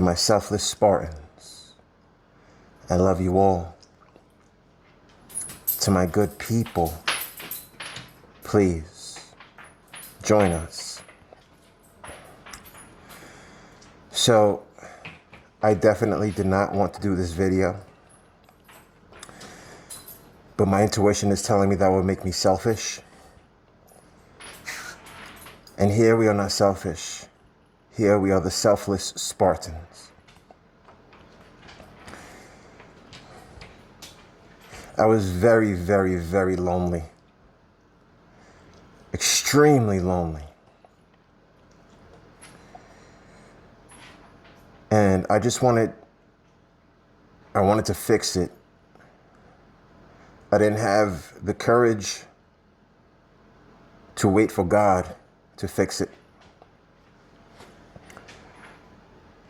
To my selfless Spartans, I love you all. To my good people, please join us. So, I definitely did not want to do this video, but my intuition is telling me that would make me selfish. And here we are not selfish. Here we are the selfless Spartans. I was very, very, very lonely. Extremely lonely. And I wanted to fix it. I didn't have the courage to wait for God to fix it.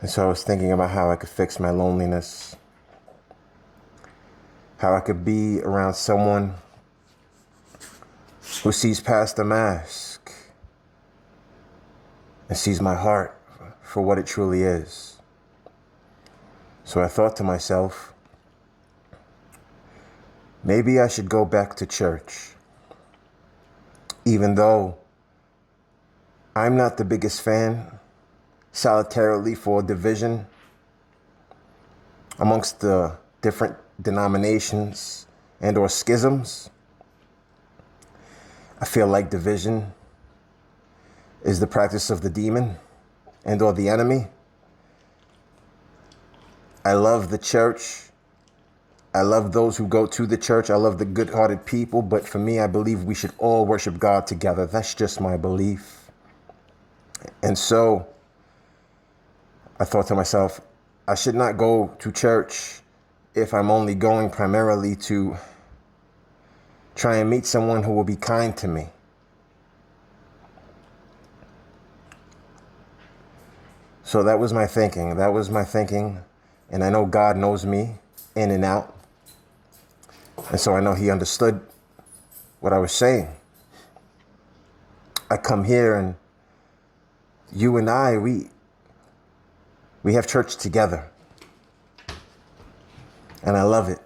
And so I was thinking about how I could fix my loneliness, how I could be around someone who sees past the mask and sees my heart for what it truly is. So I thought to myself, maybe I should go back to church, even though I'm not the biggest fan solitarily for division amongst the different denominations and or schisms. I feel like division is the practice of the demon and or the enemy. I love the church. I love those who go to the church. I love the good-hearted people. But for me, I believe we should all worship God together. That's just my belief. And so I thought to myself, I should not go to church if I'm only going primarily to try and meet someone who will be kind to me. So that was my thinking. And I know God knows me in and out. And so I know he understood what I was saying. I come here and you and I, we have church together. And I love it.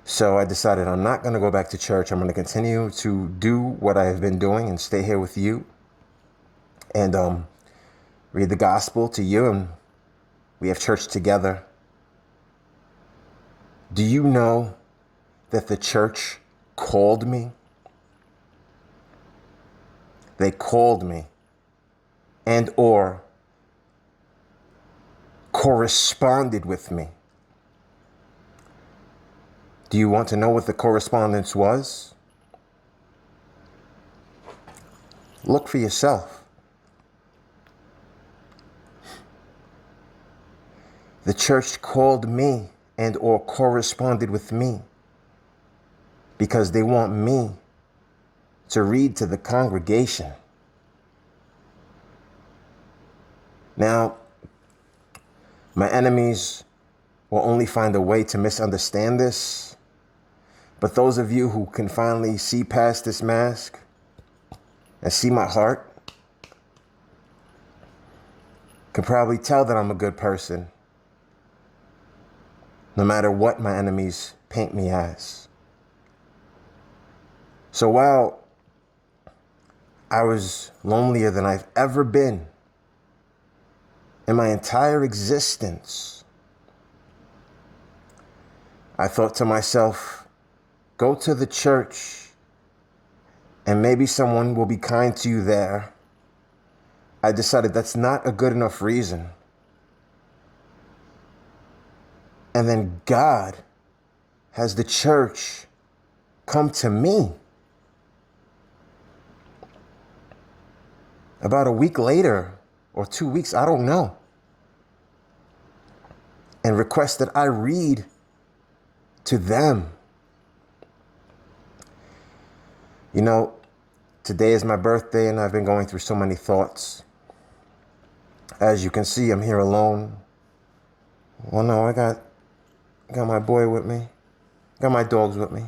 So I decided I'm not going to go back to church. I'm going to continue to do what I have been doing and stay here with you and read the gospel to you, and we have church together. Do you know that the church called me? They called me and or corresponded with me. Do you want to know what the correspondence was? Look for yourself. The church called me and or corresponded with me because they want me to read to the congregation. Now, my enemies will only find a way to misunderstand this, but those of you who can finally see past this mask and see my heart can probably tell that I'm a good person, no matter what my enemies paint me as. So while I was lonelier than I've ever been in my entire existence, I thought to myself, go to the church and maybe someone will be kind to you there. I decided that's not a good enough reason. And then God has the church come to me. About a week later, or 2 weeks, I don't know, and request that I read to them. You know, today is my birthday and I've been going through so many thoughts. As you can see, I'm here alone. Well, no, I got my boy with me. Got my dogs with me.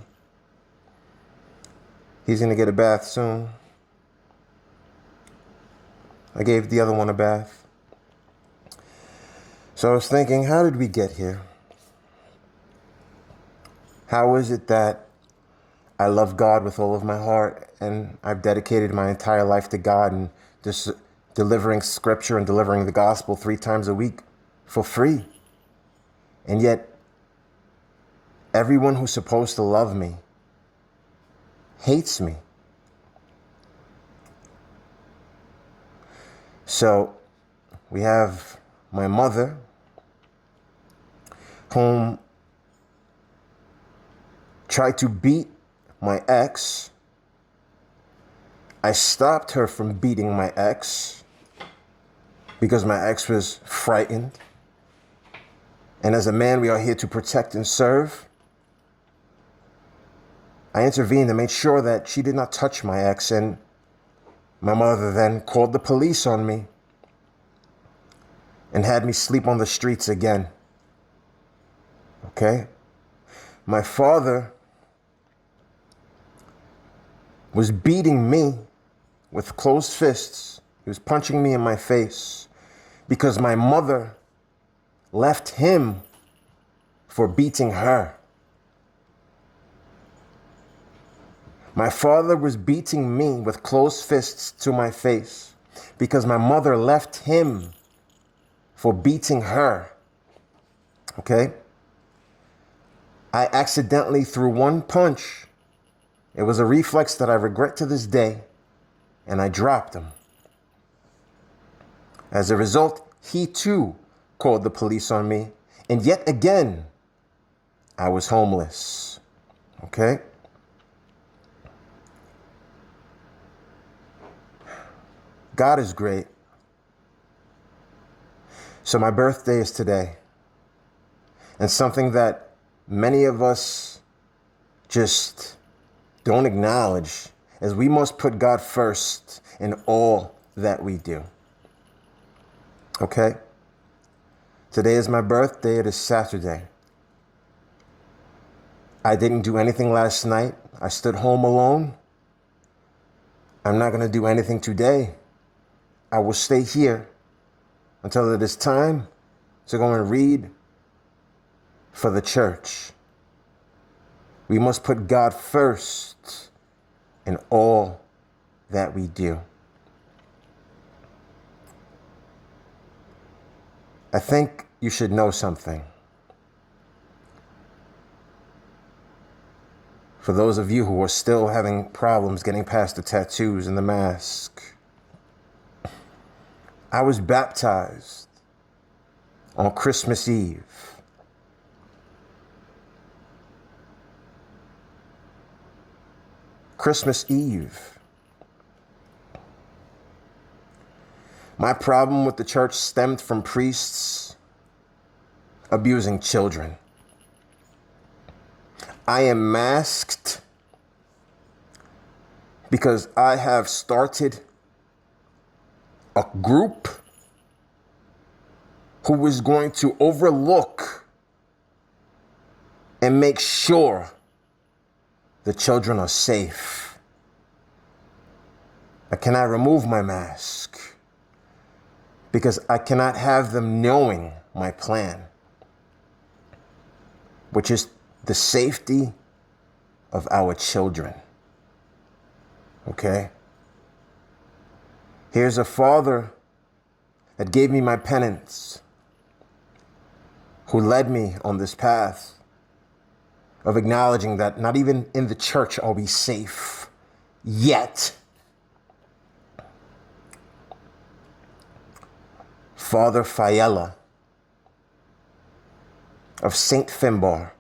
He's gonna get a bath soon. I gave the other one a bath. So I was thinking, how did we get here? How is it that I love God with all of my heart and I've dedicated my entire life to God and just delivering scripture and delivering the gospel 3 times a week for free? And yet, everyone who's supposed to love me hates me. So we have my mother, whom tried to beat my ex. I stopped her from beating my ex because my ex was frightened. And as a man, we are here to protect and serve. I intervened and made sure that she did not touch my ex, and my mother then called the police on me and had me sleep on the streets again. Okay? My father was beating me with closed fists. He was punching me in my face because my mother left him for beating her. My father was beating me with closed fists to my face because my mother left him for beating her. Okay? I accidentally threw one punch. It was a reflex that I regret to this day, and I dropped him. As a result, he too called the police on me, and yet again, I was homeless. Okay? God is great. So my birthday is today. And something that many of us just don't acknowledge is we must put God first in all that we do. Okay? Today is my birthday. It is Saturday. I didn't do anything last night. I stood home alone. I'm not going to do anything today. I will stay here until it is time to go and read for the church. We must put God first in all that we do. I think you should know something. For those of you who are still having problems getting past the tattoos and the mask, I was baptized on Christmas Eve. Christmas Eve. My problem with the church stemmed from priests abusing children. I am masked because I have started a group who is going to overlook and make sure the children are safe. I cannot remove my mask because I cannot have them knowing my plan, which is the safety of our children. Okay? Here's a father that gave me my penance, who led me on this path of acknowledging that not even in the church are we safe yet. Father Fiella of St. Finbar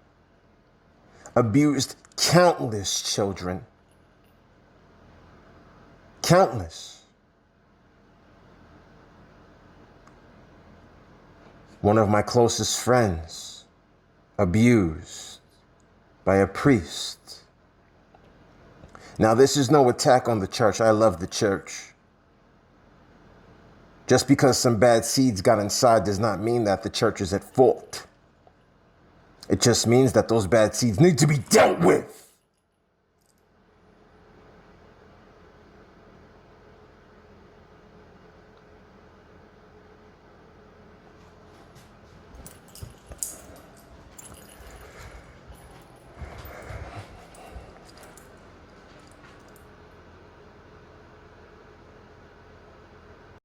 abused countless children. Countless. One of my closest friends abused by a priest. Now, this is no attack on the church. I love the church. Just because some bad seeds got inside does not mean that the church is at fault. It just means that those bad seeds need to be dealt with.